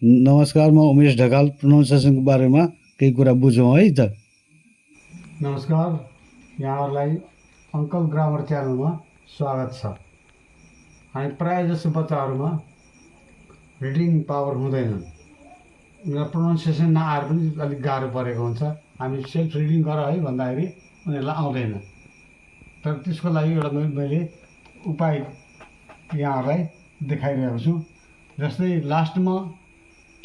नमस्कार, म उमेश ढकाल। प्रोनाउन्सिएसनको बारेमा केही कुरा बुझौँ है त। नमस्कार, यहाँहरूलाई अङ्कल ग्रामर च्यानलमा स्वागत छ। हामी प्रायः जसो बच्चाहरूमा रिडिङ पावर हुँदैन, उनीहरू प्रोनाउन्सिएसन नआएर पनि अलिक गाह्रो परेको हुन्छ। हामी सेल्फ रिडिङ गर है भन्दाखेरि उनीहरूलाई आउँदैन। तर त्यसको लागि एउटा मैले उपाय यहाँहरूलाई देखाइरहेको छु। जस्तै लास्टमा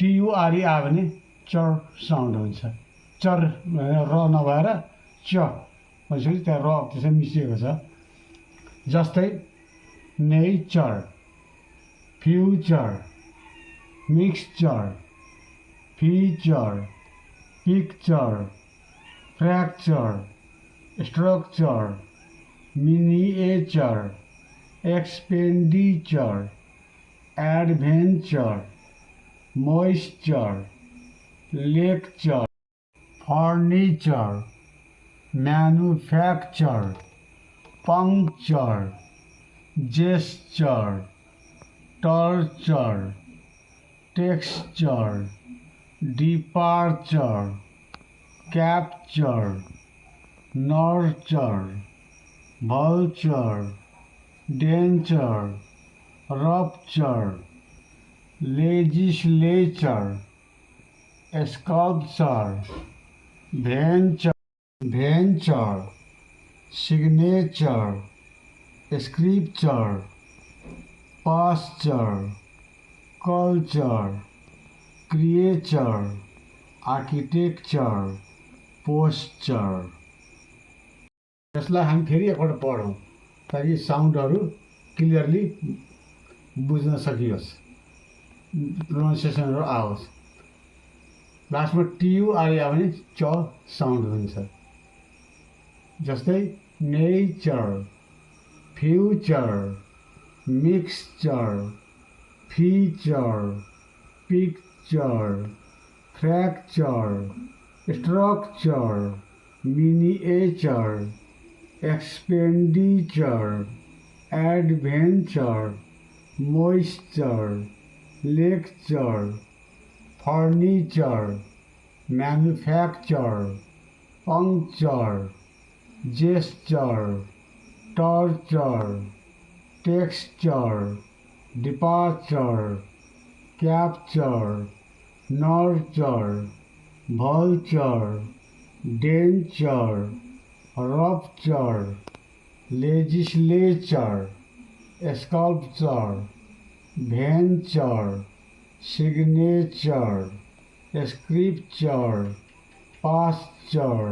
TURE आयो भने चर साउन्ड हुन्छ। चर र नभएर च भनेपछि त्यहाँ र त्यसै मिसिएको छ। जस्तै nature, future, mixture, feature, picture, fracture, structure, miniature, expenditure, adventure, moisture, lecture, furniture, manufacture, puncture, gesture, torture, texture, departure, capture, nurture, vulture, denture, rupture, legislature, sculpture, venture, signature, scripture, pasture, culture, creature, architecture, posture. यसलाई हामी फेरि एकपल्ट पढौँ ताकि साउन्डहरू clearly बुझ्न सकियोस्, प्रोनाउन्सिएसनहरू आओस्। लास्टमा TURE आयो भने च साउन्ड हुन्छ। जस्तै nature, future, mixture, feature, picture, fracture, structure, miniature, expenditure, adventure, moisture, lecture, furniture, manufacture, puncture, gesture, torture, texture, departure, capture, nurture, vulture, denture, rupture, legislature, sculpture, venture, signature, scripture, pasture,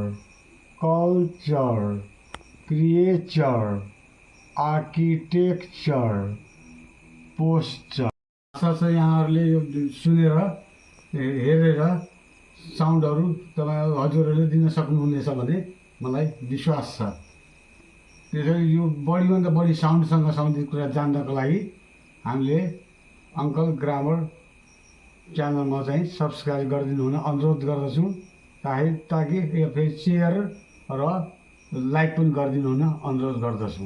culture, creature, architecture, posture. आशा छ यहाँहरूले यो सुनेर हेरेर साउन्डहरू हजुरहरूले दिन सक्नुहुनेछ भन्ने मलाई विश्वास छ। त्यसैले यो बढीभन्दा बढी साउन्डसँग सम्बन्धित कुरा जान्नको लागि हामीले अङ्कल ग्रामर च्यानलमा चाहिँ सब्सक्राइब गरिदिनु हुन अनुरोध गर्दछु। ताकि यो फेरि सेयर र लाइक पनि गरिदिनु हुन अनुरोध गर्दछु।